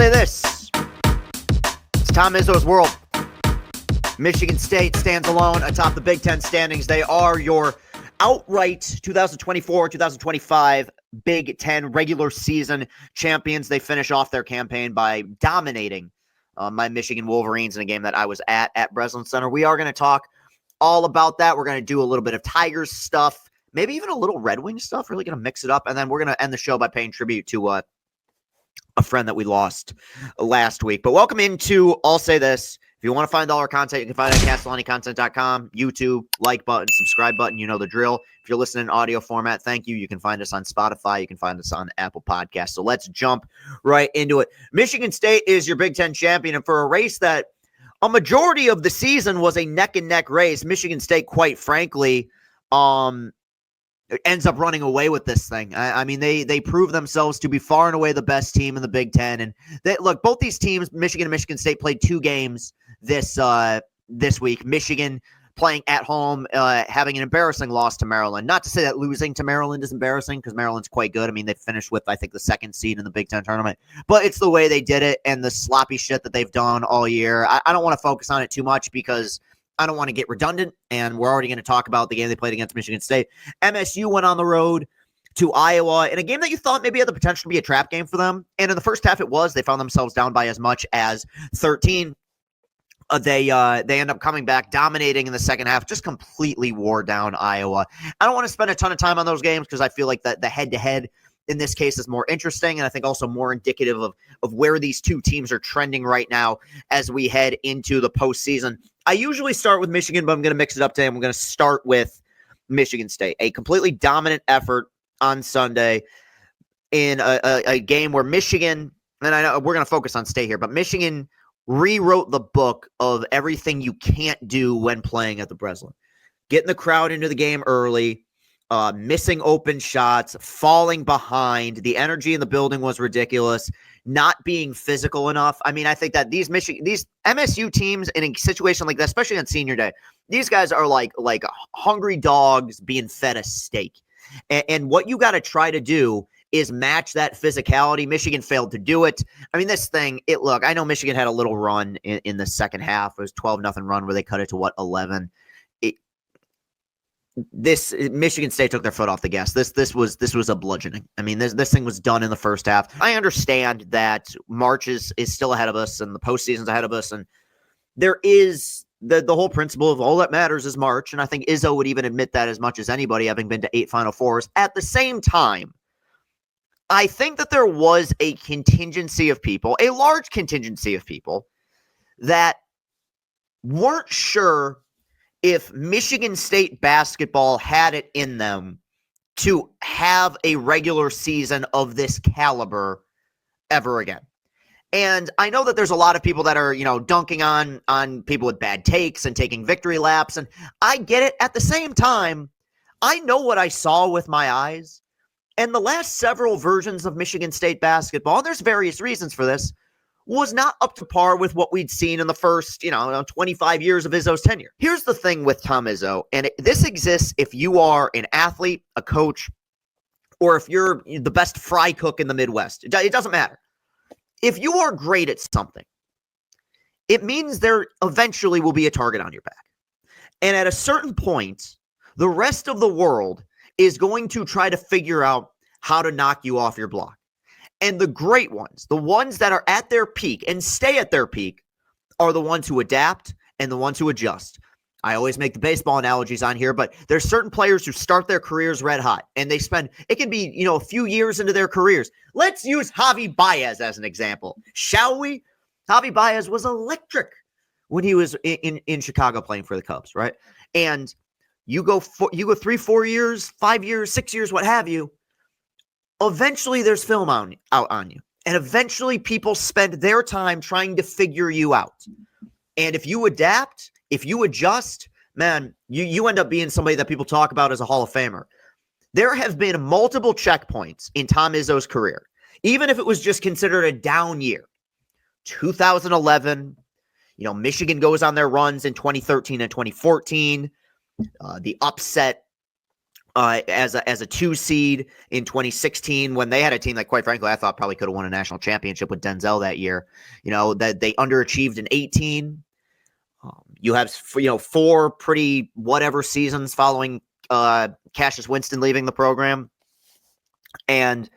say this. It's Tom Izzo'S world. Michigan State stands alone atop the Big Ten standings. They are your outright 2024-2025 Big Ten regular season champions. They finish off their campaign by dominating my Michigan Wolverines in a game that I was at Breslin Center. We are going to talk all about that. We're going to do a little bit of Tigers stuff, maybe even a little Red Wings stuff. Really going to mix it up. And then we're going to end the show by paying tribute to a friend that we lost last week. But welcome into I'll Say This. If you want to find all our content, you can find it at castellanicontent.com, YouTube, like button, subscribe button. You know the drill. If you're listening in audio format, thank you. You can find us on Spotify. You can find us on Apple Podcasts. So let's jump right into it. Michigan State is your Big Ten champion. And for a race that a majority of the season was a neck-and-neck race, Michigan State, quite frankly, ends up running away with this thing. I mean, they prove themselves to be far and away the best team in the Big Ten. And look, both these teams, Michigan and Michigan State, played 2 games this week. Michigan playing at home, having an embarrassing loss to Maryland. Not to say that losing to Maryland is embarrassing, because Maryland's quite good. I mean, they finished with, I think, the 2nd seed in the Big Ten tournament. But it's the way they did it and the sloppy shit that they've done all year. I don't want to focus on it too much because I don't want to get redundant, and we're already going to talk about the game they played against Michigan State. MSU went on the road to Iowa in a game that you thought maybe had the potential to be a trap game for them. And in the first half, it was. They found themselves down by as much as 13. They end up coming back, dominating in the second half, just completely wore down Iowa. I don't want to spend a ton of time on those games because I feel like the head-to-head in this case is more interesting, and I think also more indicative of where these two teams are trending right now as we head into the postseason. I usually start with Michigan, but I'm going to mix it up today. I'm going to start with Michigan State. A completely dominant effort on Sunday in a game where Michigan, and I know we're going to focus on State here, but Michigan rewrote the book of everything you can't do when playing at the Breslin. Getting the crowd into the game early, missing open shots, falling behind. The energy in the building was ridiculous. Not being physical enough. I mean, I think that these MSU teams in a situation like that, especially on senior day, these guys are like hungry dogs being fed a steak. And what you got to try to do is match that physicality. Michigan failed to do it. I mean, this thing, look, I know Michigan had a little run in the second half. It was 12-0 run where they cut it to 11. Michigan State took their foot off the gas. This was a bludgeoning. I mean, this thing was done in the first half. I understand that March is still ahead of us and the postseason's ahead of us, and there is the whole principle of all that matters is March, and I think Izzo would even admit that as much as anybody, having been to 8 Final Fours. At the same time, I think that there was a contingency of people, a large contingency of people, that weren't sure if Michigan State basketball had it in them to have a regular season of this caliber ever again. And I know that there's a lot of people that are, dunking on people with bad takes and taking victory laps, and I get it. At the same time, I know what I saw with my eyes. And the last several versions of Michigan State basketball, and there's various reasons for this, was not up to par with what we'd seen in the first, 25 years of Izzo's tenure. Here's the thing with Tom Izzo, and this exists if you are an athlete, a coach, or if you're the best fry cook in the Midwest. It doesn't matter. If you are great at something, it means there eventually will be a target on your back. And at a certain point, the rest of the world is going to try to figure out how to knock you off your block. And the great ones, the ones that are at their peak and stay at their peak, are the ones who adapt and the ones who adjust. I always make the baseball analogies on here, but there's certain players who start their careers red hot, and they spend, it can be, a few years into their careers. Let's use Javi Baez as an example, shall we? Javi Baez was electric when he was in Chicago playing for the Cubs, right? And you go 3, 4 years, 5 years, 6 years, what have you. Eventually there's film out on you. And eventually people spend their time trying to figure you out. And if you adapt, if you adjust, man, you end up being somebody that people talk about as a Hall of Famer. There have been multiple checkpoints in Tom Izzo's career, even if it was just considered a down year. 2011, Michigan goes on their runs in 2013 and 2014. The upset as a 2 seed in 2016 when they had a team that, quite frankly, I thought probably could have won a national championship with Denzel that year. That they underachieved in 18. You have 4 pretty whatever seasons following Cassius Winston leaving the program, and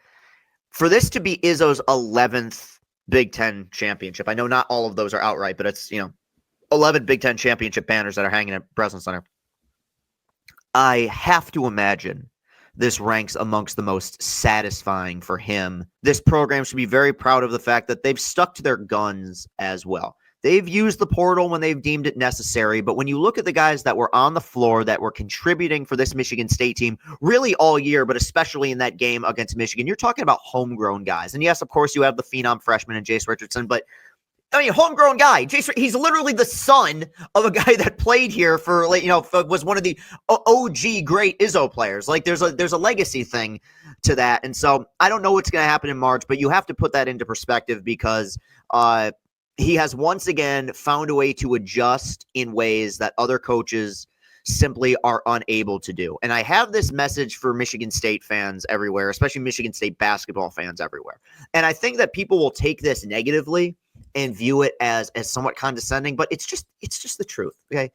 for this to be Izzo's 11th Big Ten championship, I know not all of those are outright, but it's 11 Big Ten championship banners that are hanging at Breslin Center. I have to imagine this ranks amongst the most satisfying for him. This program should be very proud of the fact that they've stuck to their guns as well. They've used the portal when they've deemed it necessary, but when you look at the guys that were on the floor that were contributing for this Michigan State team really all year, but especially in that game against Michigan, you're talking about homegrown guys. And yes, of course, you have the phenom freshman and Jace Richardson, but I mean, homegrown guy. He's literally the son of a guy that played here for, was one of the OG great Izzo players. Like, there's a legacy thing to that. And so I don't know what's going to happen in March, but you have to put that into perspective because he has once again found a way to adjust in ways that other coaches simply are unable to do. And I have this message for Michigan State fans everywhere, especially Michigan State basketball fans everywhere. And I think that people will take this negatively and view it as somewhat condescending, but it's just the truth. Okay.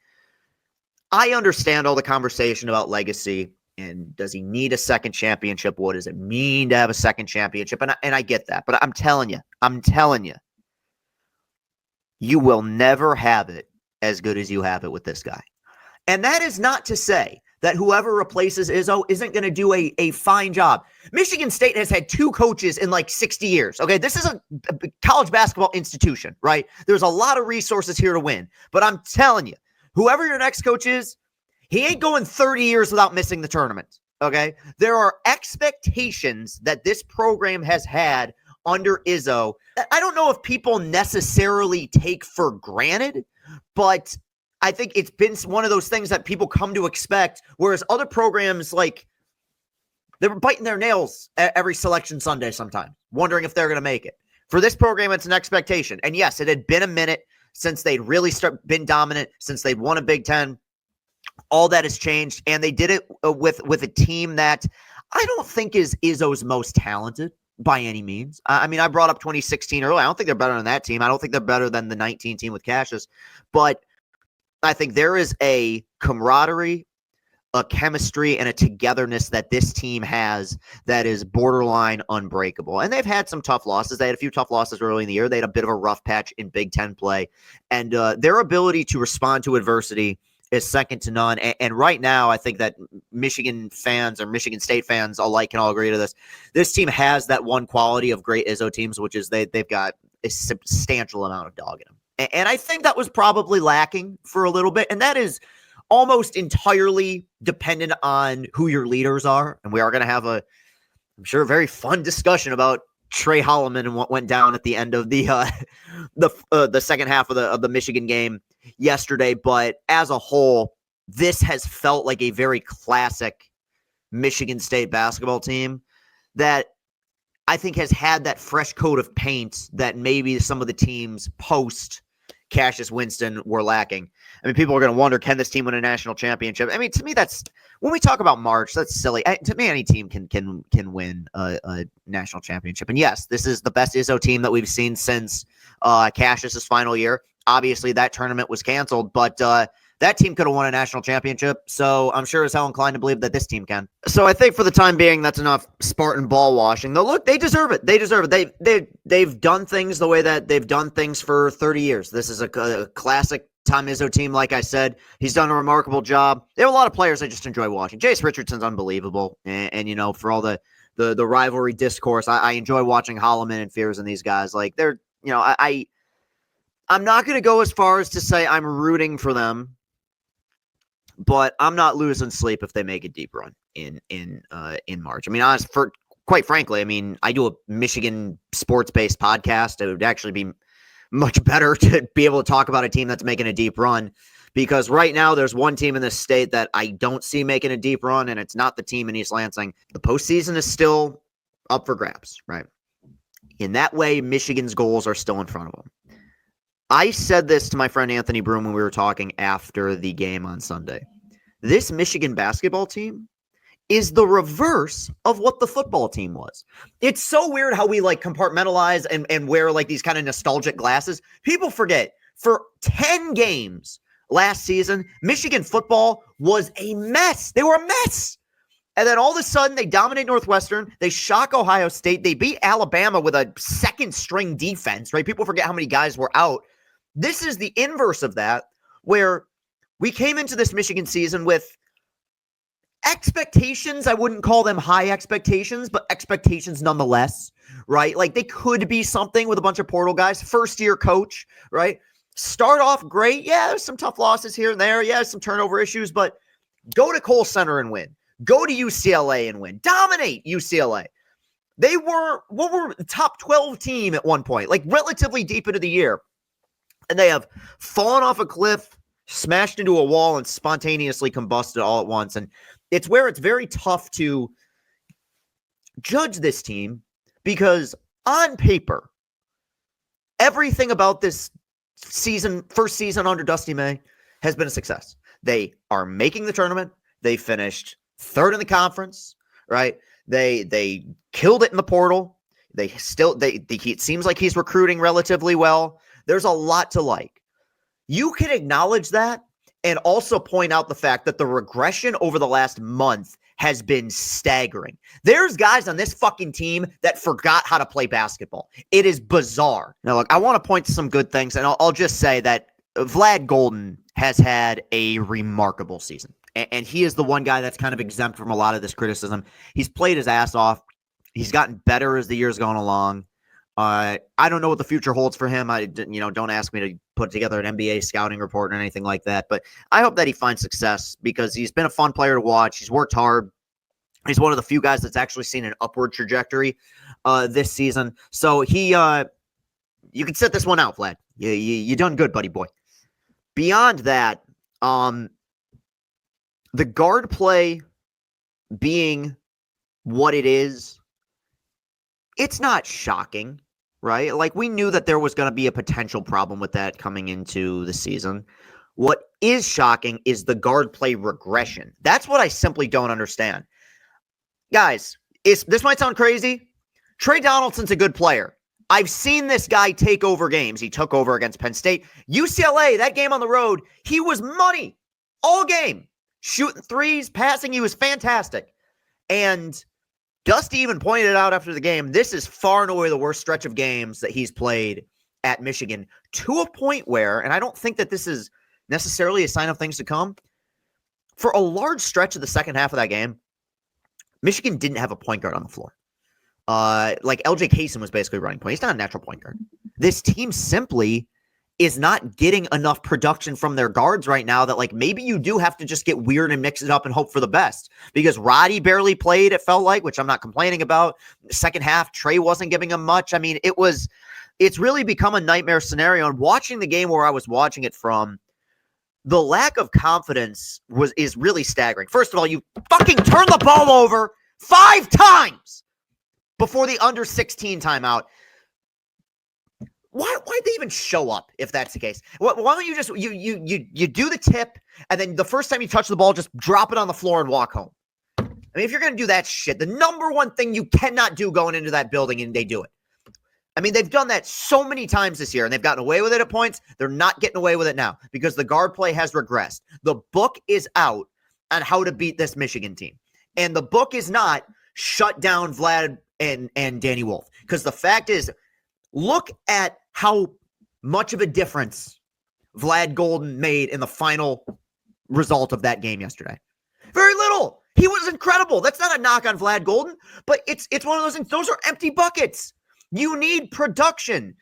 I understand all the conversation about legacy and does he need a second championship? What does it mean to have a second championship? And I get that, but I'm telling you, you will never have it as good as you have it with this guy. And that is not to say that whoever replaces Izzo isn't going to do a fine job. Michigan State has had 2 coaches in like 60 years. Okay, this is a college basketball institution, right? There's a lot of resources here to win. But I'm telling you, whoever your next coach is, he ain't going 30 years without missing the tournament. Okay, there are expectations that this program has had under Izzo that I don't know if people necessarily take for granted, but I think it's been one of those things that people come to expect, whereas other programs, like, they were biting their nails every selection Sunday sometimes, wondering if they're going to make it. For this program, it's an expectation. And yes, it had been a minute since they'd really been dominant, since they'd won a Big Ten. All that has changed, and they did it with a team that I don't think is Izzo's most talented by any means. I mean, I brought up 2016 earlier. I don't think they're better than that team. I don't think they're better than the 19 team with Cassius, but I think there is a camaraderie, a chemistry, and a togetherness that this team has that is borderline unbreakable. And they've had some tough losses. They had a few tough losses early in the year. They had a bit of a rough patch in Big Ten play. And their ability to respond to adversity is second to none. And right now, I think that Michigan fans or Michigan State fans alike can all agree to this. This team has that one quality of great Izzo teams, which is they've got a substantial amount of dog in them. And I think that was probably lacking for a little bit. And that is almost entirely dependent on who your leaders are. And we are going to have I'm sure, a very fun discussion about Trey Holloman and what went down at the end of the second half of the Michigan game yesterday. But as a whole, this has felt like a very classic Michigan State basketball team that I think has had that fresh coat of paint that maybe some of the teams post Cassius Winston were lacking. I mean, people are going to wonder, can this team win a national championship? I mean, to me, that's when we talk about March, that's silly. To me, any team can win a national championship. And yes, this is the best Izzo team that we've seen since Cassius's final year. Obviously, that tournament was canceled, but that team could have won a national championship, so I'm sure as hell inclined to believe that this team can. So I think for the time being, that's enough Spartan ball washing. Though, look, they deserve it. They deserve it. They've done things the way that they've done things for 30 years. This is a classic Tom Izzo team, like I said. He's done a remarkable job. There are a lot of players I just enjoy watching. Jace Richardson's unbelievable, and you know, for all the rivalry discourse, I enjoy watching Holloman and Fears and these guys. Like, they're, you know, I'm not going to go as far as to say I'm rooting for them, but I'm not losing sleep if they make a deep run in March. I mean, quite frankly, I mean, I do a Michigan sports-based podcast. It would actually be much better to be able to talk about a team that's making a deep run, because right now there's one team in this state that I don't see making a deep run, and it's not the team in East Lansing. The postseason is still up for grabs, right? In that way, Michigan's goals are still in front of them. I said this to my friend Anthony Broom when we were talking after the game on Sunday. This Michigan basketball team is the reverse of what the football team was. It's so weird how we like compartmentalize and wear like these kind of nostalgic glasses. People forget for 10 games last season, Michigan football was a mess. They were a mess. And then all of a sudden, they dominate Northwestern. They shock Ohio State. They beat Alabama with a second-string defense, right? People forget how many guys were out. This is the inverse of that, where we came into this Michigan season with expectations. I wouldn't call them high expectations, but expectations nonetheless, right? Like they could be something with a bunch of portal guys. First-year coach, right? Start off great. Yeah, there's some tough losses here and there. Yeah, some turnover issues, but go to Kohl Center and win. Go to UCLA and win. Dominate UCLA. They were, the top 12 team at one point, like relatively deep into the year. And they have fallen off a cliff, smashed into a wall, and spontaneously combusted all at once. And it's where it's very tough to judge this team because on paper, everything about this season, first season under Dusty May, has been a success. They are making the tournament. They finished third in the conference, right? They killed it in the portal. It seems like he's recruiting relatively well. There's a lot to like. You can acknowledge that and also point out the fact that the regression over the last month has been staggering. There's guys on this fucking team that forgot how to play basketball. It is bizarre. Now, look, I want to point to some good things, and I'll just say that Vlad Golden has had a remarkable season. And he is the one guy that's kind of exempt from a lot of this criticism. He's played his ass off. He's gotten better as the year's gone along. I don't know what the future holds for him. Don't ask me to put together an NBA scouting report or anything like that. But I hope that he finds success because he's been a fun player to watch. He's worked hard. He's one of the few guys that's actually seen an upward trajectory this season. So you can sit this one out, Vlad. You done good, buddy boy. Beyond that, the guard play being what it is, it's not shocking, right? Like we knew that there was going to be a potential problem with that coming into the season. What is shocking is the guard play regression. That's what I simply don't understand. Guys, this might sound crazy. Trey Donaldson's a good player. I've seen this guy take over games. He took over against Penn State. UCLA, that game on the road, he was money all game. Shooting threes, passing, he was fantastic. And Dusty even pointed it out after the game. This is far and away the worst stretch of games that he's played at Michigan, to a point where, and I don't think that this is necessarily a sign of things to come, for a large stretch of the second half of that game, Michigan didn't have a point guard on the floor. Like LJ Kaysen was basically running point. He's not a natural point guard. This team simply is not getting enough production from their guards right now that like maybe you do have to just get weird and mix it up and hope for the best because Roddy barely played, it felt like, which I'm not complaining about. Second half, Trey wasn't giving him much. I mean, it's really become a nightmare scenario. And watching the game where I was watching it from, the lack of confidence is really staggering. First of all, you fucking turn the ball over 5 times before the under 16 timeout. Why'd they even show up if that's the case? Why don't you just you do the tip and then the first time you touch the ball, just drop it on the floor and walk home? I mean, if you're going to do that shit, the number one thing you cannot do going into that building, and they do it. I mean, they've done that so many times this year, and they've gotten away with it at points. They're not getting away with it now because the guard play has regressed. The book is out on how to beat this Michigan team. And the book is not shut down Vlad and Danny Wolf. Because the fact is, look at how much of a difference Vlad Golden made in the final result of that game yesterday. Very little. He was incredible. That's not a knock on Vlad Golden, but it's one of those things. Those are empty buckets. You need production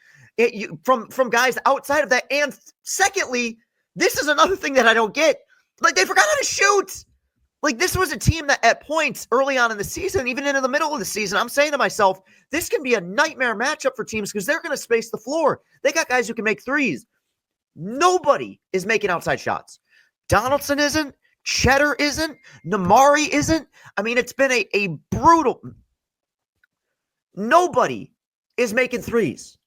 from guys outside of that. And secondly, this is another thing that I don't get. Like, they forgot how to shoot. Like, this was a team that at points early on in the season, even into the middle of the season, I'm saying to myself, this can be a nightmare matchup for teams because they're going to space the floor. They got guys who can make threes. Nobody is making outside shots. Donaldson isn't. Cheddar isn't. Namari isn't. I mean, it's been a brutal. Nobody is making threes.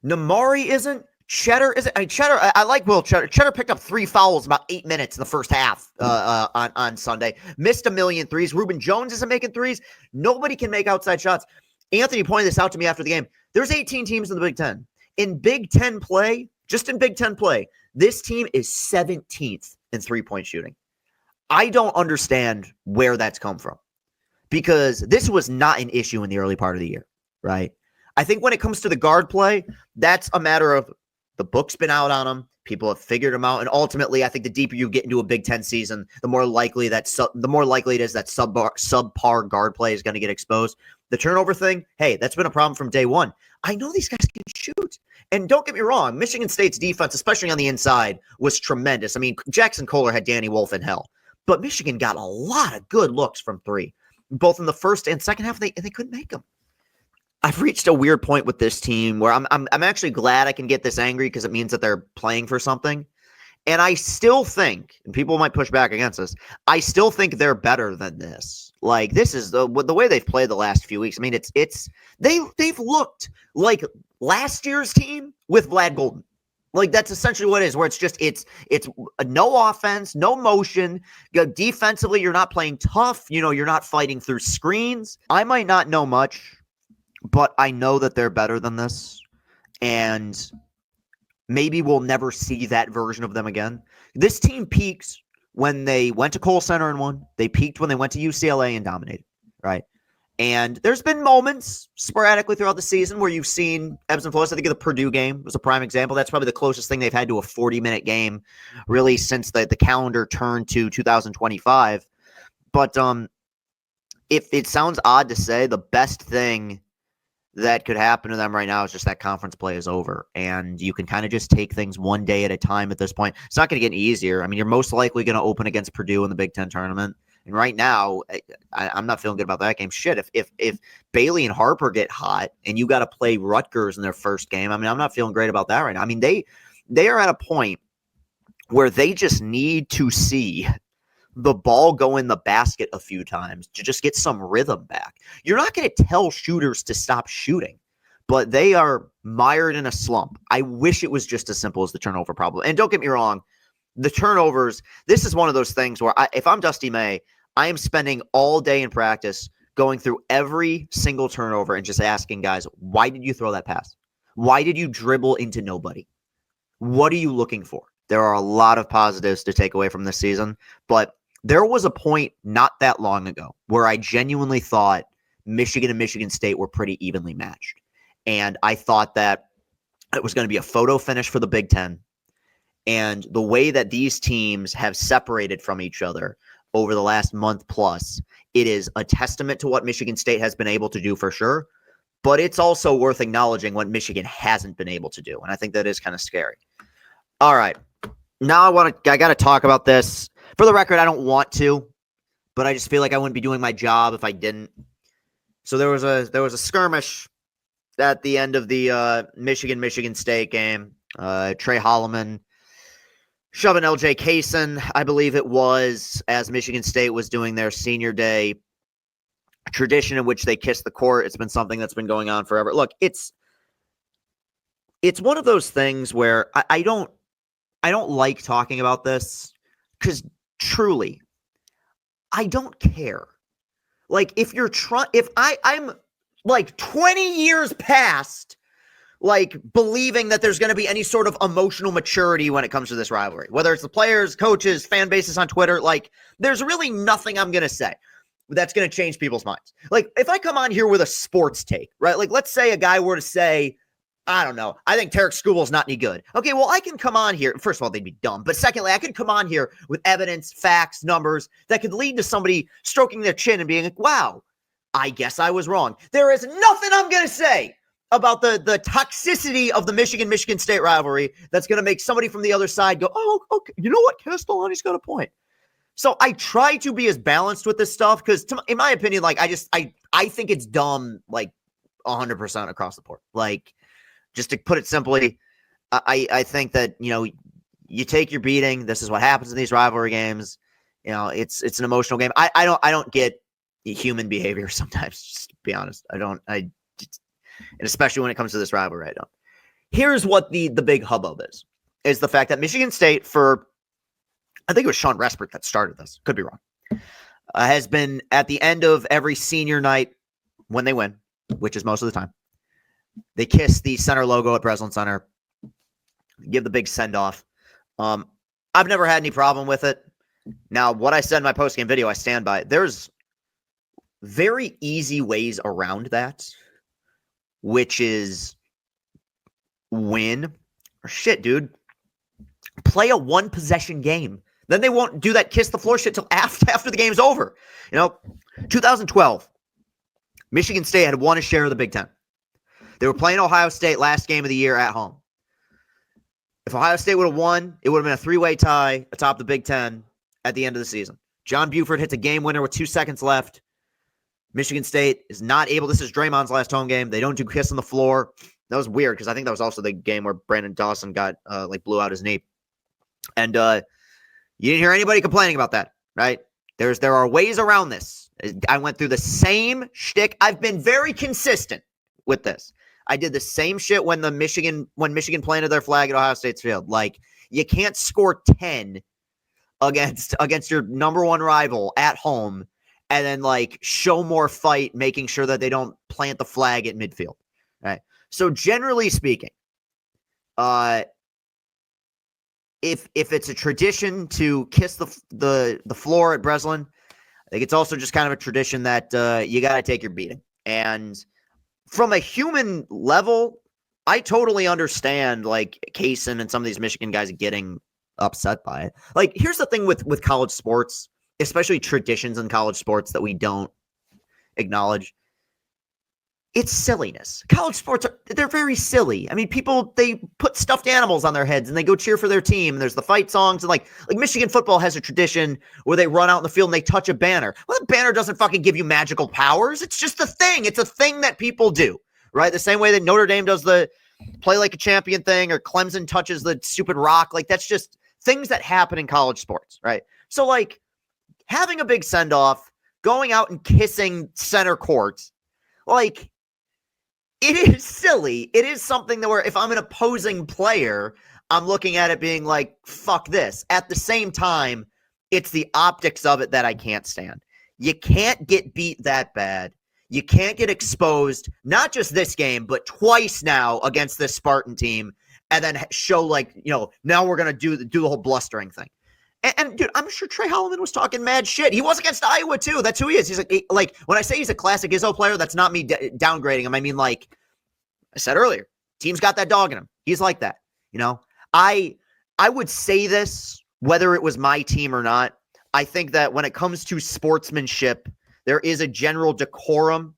Namari isn't. Cheddar is Cheddar. I like Will Cheddar. Cheddar picked up 3 fouls about 8 minutes in the first half on Sunday. Missed a million threes. Reuben Jones isn't making threes. Nobody can make outside shots. Anthony pointed this out to me after the game. There's 18 teams in the Big Ten. In Big Ten play, just in Big Ten play, this team is 17th in three-point shooting. I don't understand where that's come from, because this was not an issue in the early part of the year, right? I think when it comes to the guard play, that's a matter of the book's been out on them. People have figured them out, and ultimately, I think the deeper you get into a Big Ten season, the more likely it is that subpar guard play is going to get exposed. The turnover thing, hey, that's been a problem from day one. I know these guys can shoot, and don't get me wrong, Michigan State's defense, especially on the inside, was tremendous. I mean, Jackson Kohler had Danny Wolf in hell, but Michigan got a lot of good looks from three, both in the first and second half, and they couldn't make them. I've reached a weird point with this team where I'm actually glad I can get this angry, because it means that they're playing for something. And I still think, and people might push back against this, I still think they're better than this. Like, this is the way they've played the last few weeks. I mean, they've looked like last year's team with Vlad Golden. Like, that's essentially what it is, where it's no offense, no motion. Defensively, you're not playing tough. You're not fighting through screens. I might not know much, but I know that they're better than this, and maybe we'll never see that version of them again. This team peaks when they went to Kohl Center and won. They peaked when they went to UCLA and dominated, right? And there's been moments sporadically throughout the season where you've seen ebbs and flows. I think the Purdue game was a prime example. That's probably the closest thing they've had to a 40-minute game, really, since the calendar turned to 2025. But if it sounds odd to say, the best thing that could happen to them right now is just that conference play is over, and you can kind of just take things one day at a time at this point. It's not going to get any easier. I mean, you're most likely going to open against Purdue in the Big Ten tournament, and right now, I'm not feeling good about that game. Shit, if Bailey and Harper get hot and you got to play Rutgers in their first game, I mean, I'm not feeling great about that right now. I mean, they are at a point where they just need to see the ball go in the basket a few times to just get some rhythm back. You're not going to tell shooters to stop shooting, but they are mired in a slump. I wish it was just as simple as the turnover problem. And don't get me wrong, the turnovers, this is one of those things where if I'm Dusty May, I am spending all day in practice going through every single turnover and just asking guys, why did you throw that pass? Why did you dribble into nobody? What are you looking for? There are a lot of positives to take away from this season, but there was a point not that long ago where I genuinely thought Michigan and Michigan State were pretty evenly matched. And I thought that it was going to be a photo finish for the Big Ten. And the way that these teams have separated from each other over the last month plus, it is a testament to what Michigan State has been able to do for sure. But it's also worth acknowledging what Michigan hasn't been able to do. And I think that is kind of scary. All right. Now I got to talk about this. For the record, I don't want to, but I just feel like I wouldn't be doing my job if I didn't. So there was a skirmish at the end of the Michigan State game. Trey Holloman shoving LJ Kaysen, I believe it was, as Michigan State was doing their senior day tradition in which they kiss the court. It's been something that's been going on forever. Look, it's one of those things where I don't like talking about this, because truly, I don't care. Like, if I'm like 20 years past, like, believing that there's going to be any sort of emotional maturity when it comes to this rivalry, whether it's the players, coaches, fan bases on Twitter, like, there's really nothing I'm going to say that's going to change people's minds. Like, if I come on here with a sports take, right? Like, let's say a guy were to say, I don't know, I think Tarek Skubal not any good. Okay, well, I can come on here. First of all, they'd be dumb. But secondly, I could come on here with evidence, facts, numbers that could lead to somebody stroking their chin and being like, wow, I guess I was wrong. There is nothing I'm going to say about the toxicity of the Michigan State rivalry that's going to make somebody from the other side go, oh, okay, you know what? Castellani's got a point. So I try to be as balanced with this stuff because, in my opinion, like, I think it's dumb, like, 100% across the board. Like, just to put it simply, I think that, you take your beating. This is what happens in these rivalry games. It's an emotional game. I don't get human behavior sometimes, just to be honest. And especially when it comes to this rivalry, I don't. here's what the big hubbub is the fact that Michigan State, for, I think it was Sean Respert that started this, could be wrong, has been at the end of every senior night when they win, which is most of the time, they kiss the center logo at Breslin Center, give the big send-off. I've never had any problem with it. Now, what I said in my postgame video, I stand by. There's very easy ways around that, which is win. Or shit, dude. Play a one-possession game. Then they won't do that kiss the floor shit till after the game's over. 2012, Michigan State had won a share of the Big Ten. They were playing Ohio State last game of the year at home. If Ohio State would have won, it would have been a three-way tie atop the Big Ten at the end of the season. John Buford hits a game winner with 2 seconds left. Michigan State is not able. This is Draymond's last home game. They don't do kiss on the floor. That was weird because I think that was also the game where Brandon Dawson got blew out his knee. And you didn't hear anybody complaining about that, right? There are ways around this. I went through the same shtick. I've been very consistent with this. I did the same shit when Michigan planted their flag at Ohio State's field. Like, you can't score 10 against your number one rival at home and then show more fight, making sure that they don't plant the flag at midfield. Right. So generally speaking, if it's a tradition to kiss the floor at Breslin, I think it's also just kind of a tradition that you got to take your beating. And from a human level, I totally understand Kaysen and some of these Michigan guys getting upset by it. Here's the thing with college sports, especially traditions in college sports that we don't acknowledge. It's silliness. College sports they're very silly. I mean, people, they put stuffed animals on their heads and they go cheer for their team. And there's the fight songs and like Michigan football has a tradition where they run out in the field and they touch a banner. Well, the banner doesn't fucking give you magical powers. It's just a thing. It's a thing that people do, right? The same way that Notre Dame does the play like a champion thing, or Clemson touches the stupid rock. That's just things that happen in college sports, right? So having a big send off, going out and kissing center court, it is silly. It is something that where if I'm an opposing player, I'm looking at it being like, fuck this. At the same time, it's the optics of it that I can't stand. You can't get beat that bad. You can't get exposed, not just this game, but twice now against this Spartan team, and then show now we're going to do the whole blustering thing. And dude, I'm sure Trey Holloman was talking mad shit. He was against Iowa too. That's who he is. He's like when I say he's a classic Izzo player, that's not me downgrading him. I mean, like I said earlier, team's got that dog in him. He's like that. I would say this whether it was my team or not. I think that when it comes to sportsmanship, there is a general decorum,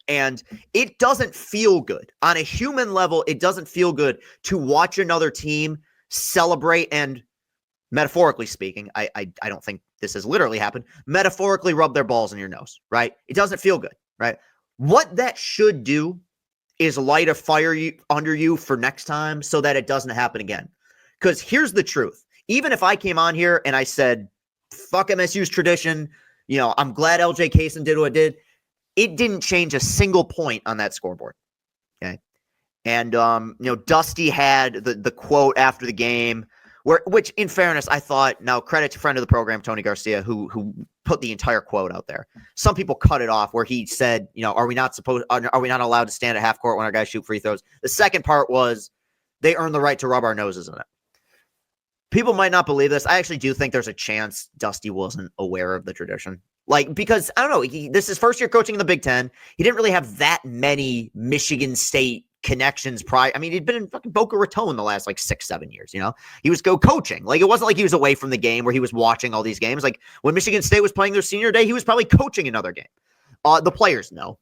and it doesn't feel good on a human level. It doesn't feel good to watch another team celebrate and, metaphorically speaking, I don't think this has literally happened, metaphorically rub their balls in your nose, right? It doesn't feel good, right? What that should do is light a fire under you for next time so that it doesn't happen again. Because here's the truth. Even if I came on here and I said, fuck MSU's tradition, I'm glad LJ Kaysen did what it did, it didn't change a single point on that scoreboard, okay? And, Dusty had the quote after the game, which, in fairness, I thought, now credit to friend of the program, Tony Garcia, who put the entire quote out there. Some people cut it off where he said, are we not allowed to stand at half court when our guys shoot free throws? The second part was they earn the right to rub our noses in it. People might not believe this. I actually do think there's a chance Dusty wasn't aware of the tradition. Because I don't know, this is his first year coaching in the Big Ten. He didn't really have that many Michigan State connections prior. I mean, he'd been in fucking Boca Raton the last 6-7 years, he was coaching. It wasn't like he was away from the game where he was watching all these games. When Michigan State was playing their senior day, he was probably coaching another game. The players knew.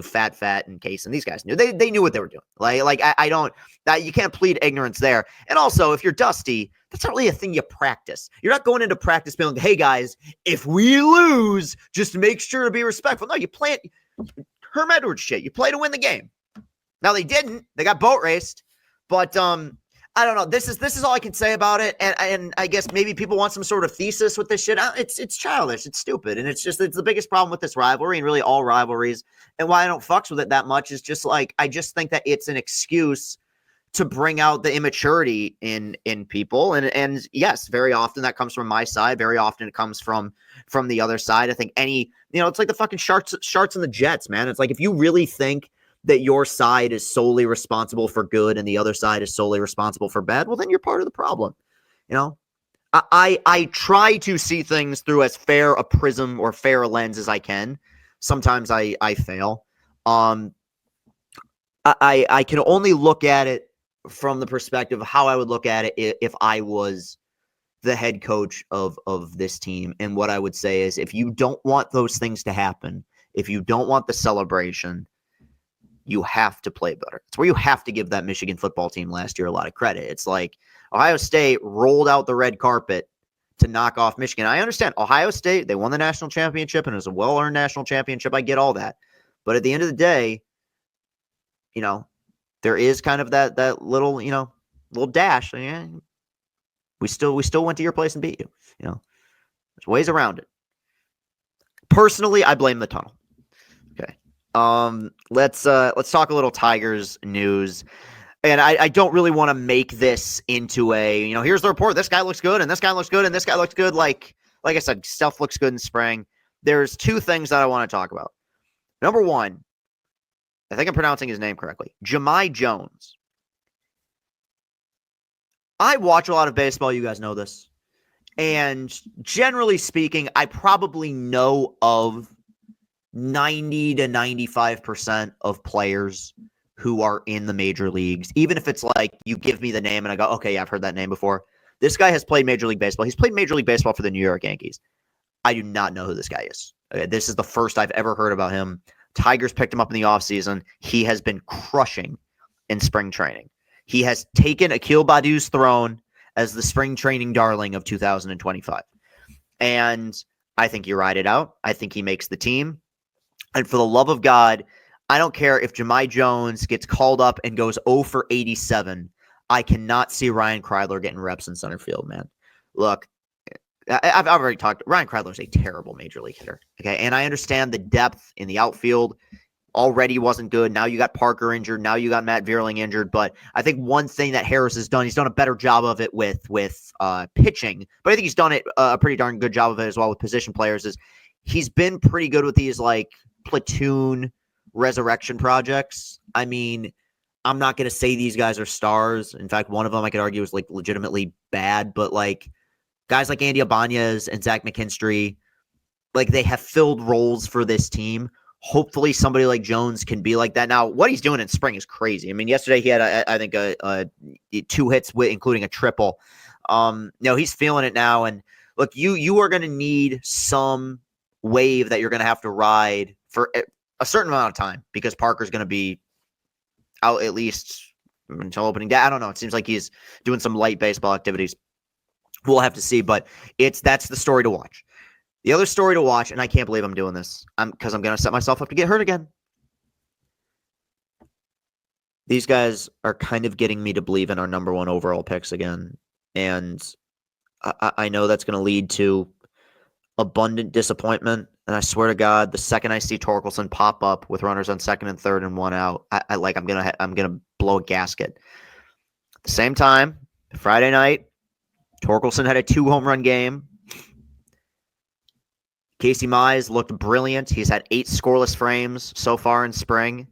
Fat and Case and these guys knew. They knew what they were doing. I don't, you can't plead ignorance there. And also, if you're Dusty, that's not really a thing you practice. You're not going into practice being like, hey guys, if we lose, just make sure to be respectful. No, you play Herm Edwards shit. You play to win the game. Now they didn't. They got boat raced. But I don't know. This is all I can say about it, and I guess maybe people want some sort of thesis with this shit. It's childish, it's stupid, and it's the biggest problem with this rivalry and really all rivalries. And why I don't fucks with it that much is just like I just think that it's an excuse to bring out the immaturity in people, and yes, very often that comes from my side. Very often it comes from the other side. I think it's like the fucking Sharks and the Jets, man. It's like if you really think that your side is solely responsible for good and the other side is solely responsible for bad, well, then you're part of the problem. I try to see things through as fair a prism or fair a lens as I can. Sometimes I fail. I can only look at it from the perspective of how I would look at it if I was the head coach of this team. And what I would say is, if you don't want those things to happen, if you don't want the celebration, you have to play better. It's where you have to give that Michigan football team last year a lot of credit. It's like Ohio State rolled out the red carpet to knock off Michigan. I understand Ohio State, they won the national championship, and it was a well-earned national championship. I get all that. But at the end of the day, there is kind of that little, little dash. Yeah, we still went to your place and beat you. There's ways around it. Personally, I blame the tunnel. Okay. Let's talk a little Tigers news. And I don't really want to make this into a, here's the report. This guy looks good, and this guy looks good, and this guy looks good. Like I said, stuff looks good in spring. There's two things that I want to talk about. Number one, I think I'm pronouncing his name correctly, Jahmai Jones. I watch a lot of baseball. You guys know this. And generally speaking, I probably know of 90 to 95% of players who are in the major leagues. Even if it's like you give me the name and I go, okay, yeah, I've heard that name before. This guy has played Major League Baseball. He's played Major League Baseball for the New York Yankees. I do not know who this guy is. Okay, this is the first I've ever heard about him. Tigers picked him up in the offseason. He has been crushing in spring training. He has taken Akil Badu's throne as the spring training darling of 2025. And I think you ride it out. I think he makes the team. And for the love of God, I don't care if Jahmai Jones gets called up and goes 0 for 87. I cannot see Ryan Kreidler getting reps in center field, man. Look, I've already talked. Ryan Kreidler is a terrible major league hitter. Okay. And I understand the depth in the outfield already wasn't good. Now you got Parker injured. Now you got Matt Vierling injured. But I think one thing that Harris has done, he's done a better job of it with pitching. But I think he's done it a pretty darn good job of it as well with position players. Is he's been pretty good with these like platoon resurrection projects. I mean, I'm not going to say these guys are stars. In fact, one of them I could argue is like legitimately bad, but like guys like Andy Ibanez and Zach McKinstry, like they have filled roles for this team. Hopefully somebody like Jones can be like that. Now, what he's doing in spring is crazy. I mean, yesterday he had, I think, a 2 hits, including a triple. He's feeling it now. And look, you are going to need some wave that you're going to have to ride for a certain amount of time because Parker's going to be out at least until opening day. I don't know. It seems like he's doing some light baseball activities. We'll have to see, but that's the story to watch. The other story to watch, and I can't believe I'm doing this, because I'm going to set myself up to get hurt again. These guys are kind of getting me to believe in our number 1 overall picks again, and I know that's going to lead to abundant disappointment. And I swear to God, the second I see Torkelson pop up with runners on second and third and 1 out, I'm gonna blow a gasket. At the same time, Friday night, Torkelson had a 2 home run game. Casey Mize looked brilliant. He's had 8 scoreless frames so far in spring.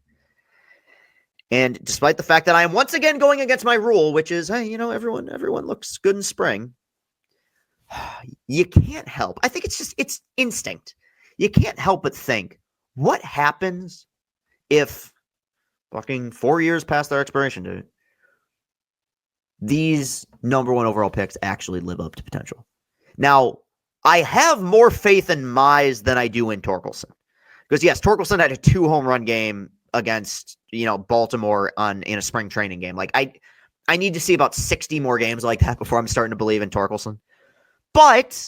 And despite the fact that I am once again going against my rule, which is, hey, everyone looks good in spring, you can't help. I think it's instinct. You can't help but think, what happens if fucking 4 years past their expiration date, these number 1 overall picks actually live up to potential? Now, I have more faith in Mize than I do in Torkelson. Because, yes, Torkelson had a 2 home run game against, Baltimore in a spring training game. Like, I need to see about 60 more games like that before I'm starting to believe in Torkelson. But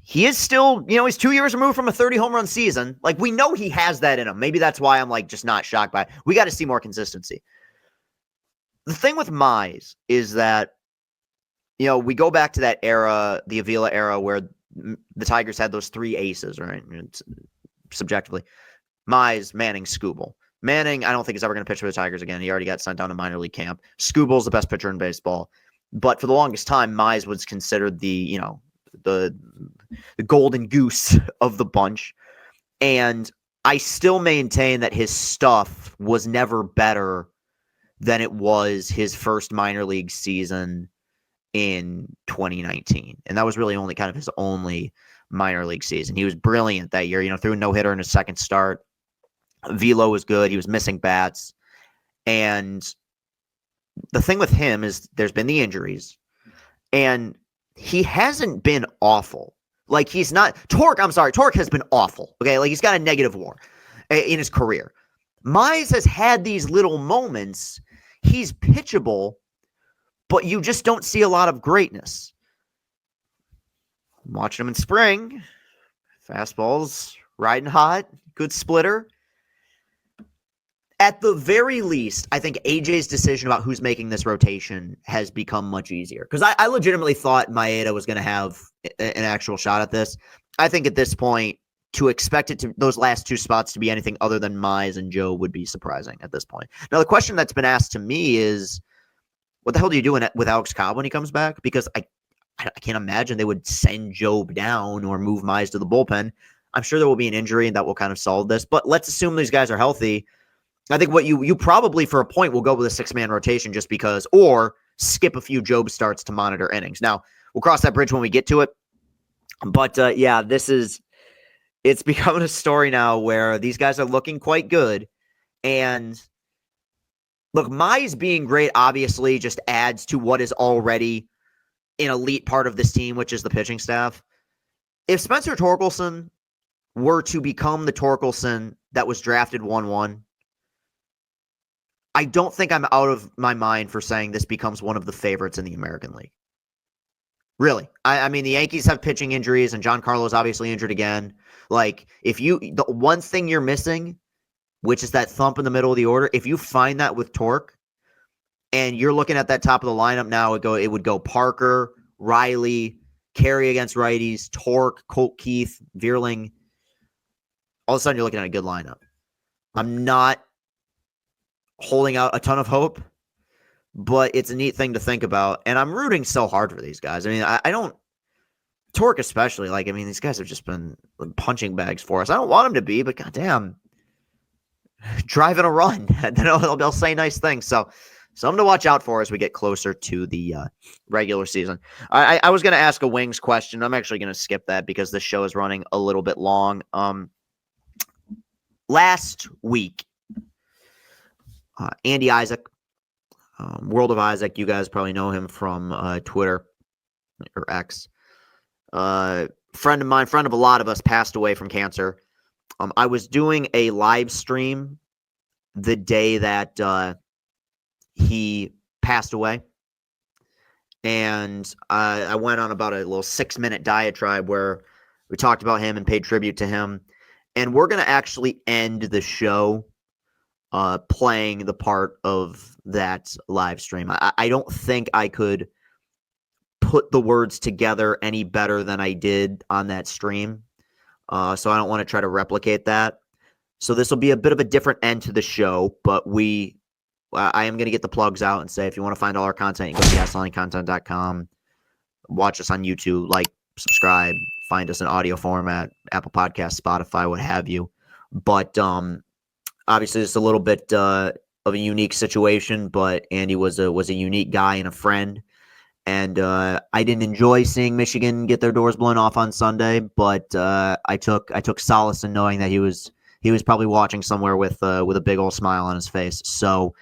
he is still, he's 2 years removed from a 30 home run season. Like, we know he has that in him. Maybe that's why I'm, like, just not shocked by it. We got to see more consistency. The thing with Mize is that, we go back to that era, the Avila era, where the Tigers had those three aces, right? Subjectively. Mize, Manning, Skubal. Manning, I don't think is ever going to pitch for the Tigers again. He already got sent down to minor league camp. Skubal's the best pitcher in baseball. But for the longest time, Mize was considered the golden goose of the bunch. And I still maintain that his stuff was never better than it was his first minor league season in 2019. And that was really only kind of his only minor league season. He was brilliant that year, threw a no-hitter in his second start. Velo was good. He was missing bats. And the thing with him is there's been the injuries. And he hasn't been awful. Like, he's not... Torque has been awful. Okay, like, he's got a negative WAR in his career. Mize has had these little moments. He's pitchable, but you just don't see a lot of greatness. I'm watching him in spring. Fastballs riding hot. Good splitter. At the very least, I think AJ's decision about who's making this rotation has become much easier. Because I legitimately thought Maeda was going to have an actual shot at this. I think at this point, to expect it to those last two spots to be anything other than Mize and Joe would be surprising at this point. Now, the question that's been asked to me is, what the hell do you do with Alex Cobb when he comes back? Because I can't imagine they would send Job down or move Mize to the bullpen. I'm sure there will be an injury and that will kind of solve this. But let's assume these guys are healthy. I think what you probably for a point will go with a 6-man rotation just because, or skip a few Job starts to monitor innings. Now, we'll cross that bridge when we get to it. But yeah, it's becoming a story now where these guys are looking quite good. And look, Mize being great obviously just adds to what is already an elite part of this team, which is the pitching staff. If Spencer Torkelson were to become the Torkelson that was drafted 1-1, I don't think I'm out of my mind for saying this becomes one of the favorites in the American League. Really. I mean, the Yankees have pitching injuries, and Giancarlo's obviously injured again. Like, the one thing you're missing, which is that thump in the middle of the order, if you find that with Torque, and you're looking at that top of the lineup now, it would go Parker, Riley, Carey against righties, Torque, Colt Keith, Veerling. All of a sudden, you're looking at a good lineup. I'm not holding out a ton of hope, but it's a neat thing to think about. And I'm rooting so hard for these guys. I mean, I don't, Torque especially, these guys have just been punching bags for us. I don't want them to be, but goddamn, driving a run. They'll say nice things. So something to watch out for as we get closer to the regular season. I was going to ask a Wings question. I'm actually going to skip that because this show is running a little bit long. Last week, Andy Isaac, World of Isaac, you guys probably know him from Twitter or X. Friend of mine, friend of a lot of us, passed away from cancer. I was doing a live stream the day that he passed away. And I went on about a little 6-minute diatribe where we talked about him and paid tribute to him. And we're going to actually end the show playing the part of that live stream. I don't think I could put the words together any better than I did on that stream. So I don't want to try to replicate that. So this will be a bit of a different end to the show, but I am going to get the plugs out and say, if you want to find all our content, you go to gaslinecontent.com, watch us on YouTube, subscribe, find us in audio format, Apple Podcasts, Spotify, what have you. But obviously, it's a little bit of a unique situation, but Andy was a unique guy and a friend. And I didn't enjoy seeing Michigan get their doors blown off on Sunday, but I took solace in knowing that he was probably watching somewhere with a big old smile on his face. So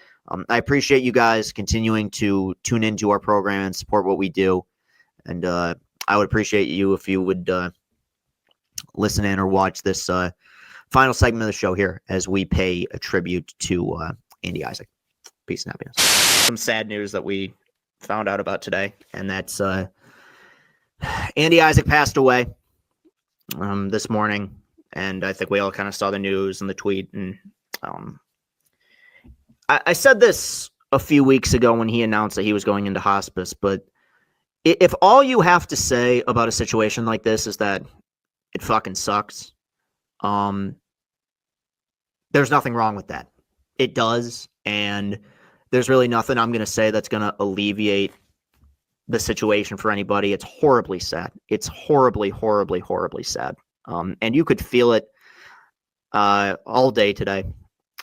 I appreciate you guys continuing to tune into our program and support what we do. And I would appreciate you if you would listen in or watch this final segment of the show here as we pay a tribute to Andy Isaac. Peace and happiness. Some sad news that we found out about today, and that's Andy Isaac passed away this morning, and I think we all kind of saw the news and the tweet. And I said this a few weeks ago when he announced that he was going into hospice. But if all you have to say about a situation like this is that it fucking sucks, there's nothing wrong with that. It does, and there's really nothing I'm going to say that's going to alleviate the situation for anybody. It's horribly sad. It's horribly, horribly, horribly sad. And you could feel it all day today.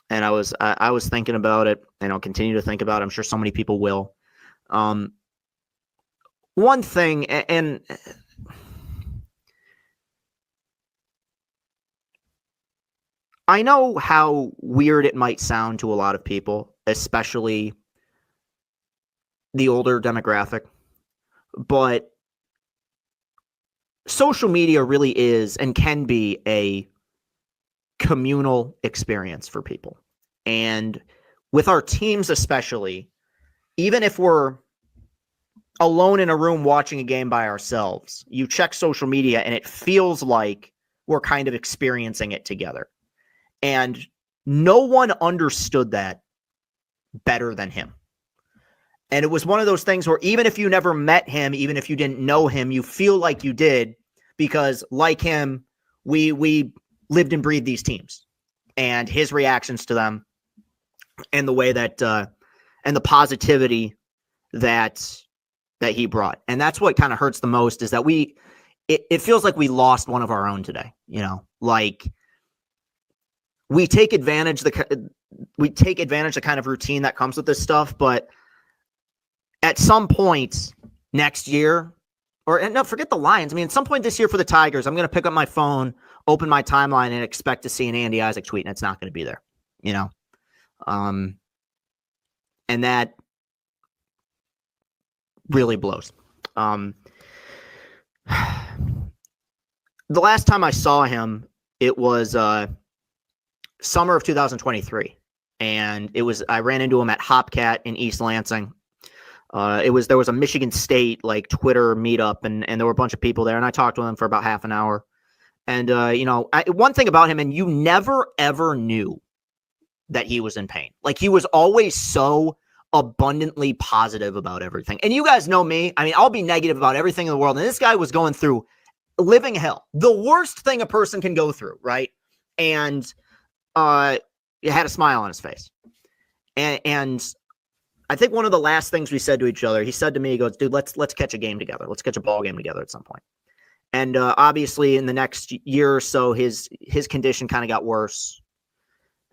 And I was thinking about it, and I'll continue to think about it. I'm sure so many people will. One thing, and I know how weird it might sound to a lot of people, especially the older demographic, but social media really is and can be a communal experience for people. And with our teams especially, even if we're alone in a room watching a game by ourselves, you check social media and it feels like we're kind of experiencing it together. And no one understood that better than him. And it was one of those things where even if you never met him, even if you didn't know him, you feel like you did because, like him, we lived and breathed these teams and his reactions to them and the way that and the positivity that he brought. And that's what kind of hurts the most is that it feels like we lost one of our own today, you know, like we take advantage the kind of routine that comes with this stuff, but at some point next year, or no, forget the Lions. I mean, at some point this year for the Tigers, I'm going to pick up my phone, open my timeline, and expect to see an Andy Isaac tweet, and it's not going to be there, you know? And that really blows. The last time I saw him, it was summer of 2023, and I ran into him at Hopcat in East Lansing. There was a Michigan State like Twitter meetup, and there were a bunch of people there, and I talked to him for about half an hour. And one thing about him, and you never ever knew that he was in pain. Like, he was always so abundantly positive about everything. And you guys know me. I mean, I'll be negative about everything in the world. And this guy was going through living hell, the worst thing a person can go through, right? And he had a smile on his face. And I think one of the last things we said to each other, he said to me, he goes, dude, let's catch a game together. Let's catch a ball game together at some point. And obviously in the next year or so, his condition kind of got worse.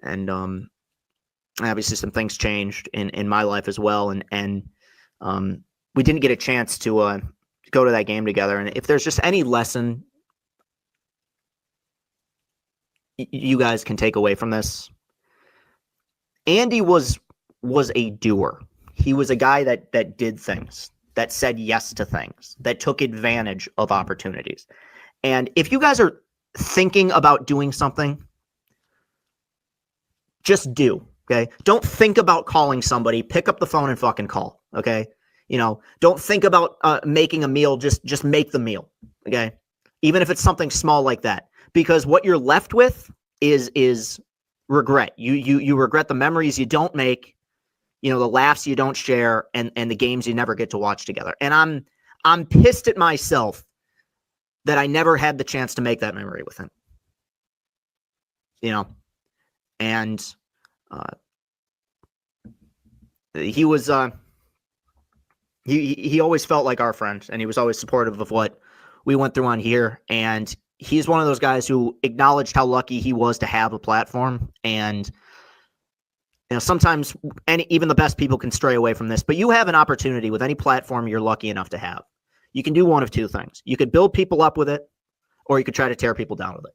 And obviously some things changed in my life as well. And we didn't get a chance to go to that game together. And if there's just any lesson you guys can take away from this, Andy was a doer. He was a guy that did things, that said yes to things, that took advantage of opportunities. And if you guys are thinking about doing something, just do, okay? Don't think about calling somebody. Pick up the phone and fucking call, okay? You know, don't think about making a meal. Just make the meal, okay? Even if it's something small like that. Because what you're left with is regret. You regret the memories you don't make, you know, the laughs you don't share, and the games you never get to watch together. And I'm pissed at myself that I never had the chance to make that memory with him. You know, and he was he always felt like our friend, and he was always supportive of what we went through on here. And he's one of those guys who acknowledged how lucky he was to have a platform. And you know, sometimes even the best people can stray away from this, but you have an opportunity with any platform you're lucky enough to have. You can do one of two things. You could build people up with it, or you could try to tear people down with it.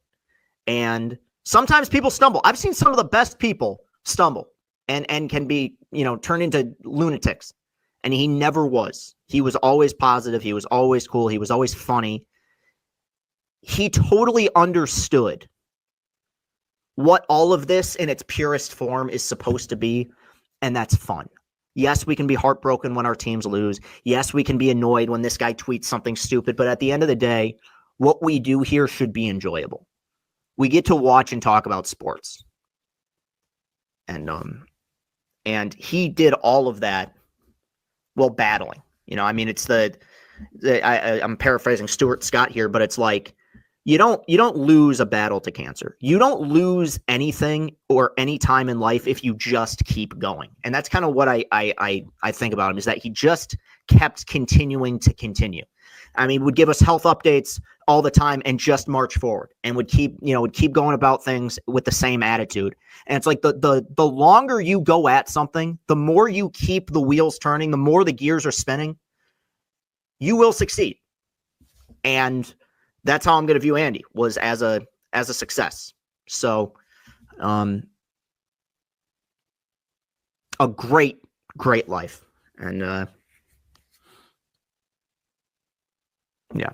And sometimes people stumble. I've seen some of the best people stumble and can be, you know, turned into lunatics. And he never was. He was always positive. He was always cool. He was always funny. He totally understood what all of this in its purest form is supposed to be, and that's fun. Yes, we can be heartbroken when our teams lose. Yes, we can be annoyed when this guy tweets something stupid, but at the end of the day, what we do here should be enjoyable. We get to watch and talk about sports. And And he did all of that while battling. I mean, it's I'm paraphrasing Stuart Scott here, but it's like you don't lose a battle to cancer. You don't lose anything or any time in life if you just keep going. And that's kind of what I think about him, is that he just kept continuing to continue. I mean, would give us health updates all the time and just march forward, and would keep going about things with the same attitude. And it's like the longer you go at something, the more you keep the wheels turning, the more the gears are spinning, you will succeed. And that's how I'm going to view Andy, was as a success. So, a great life. And, yeah.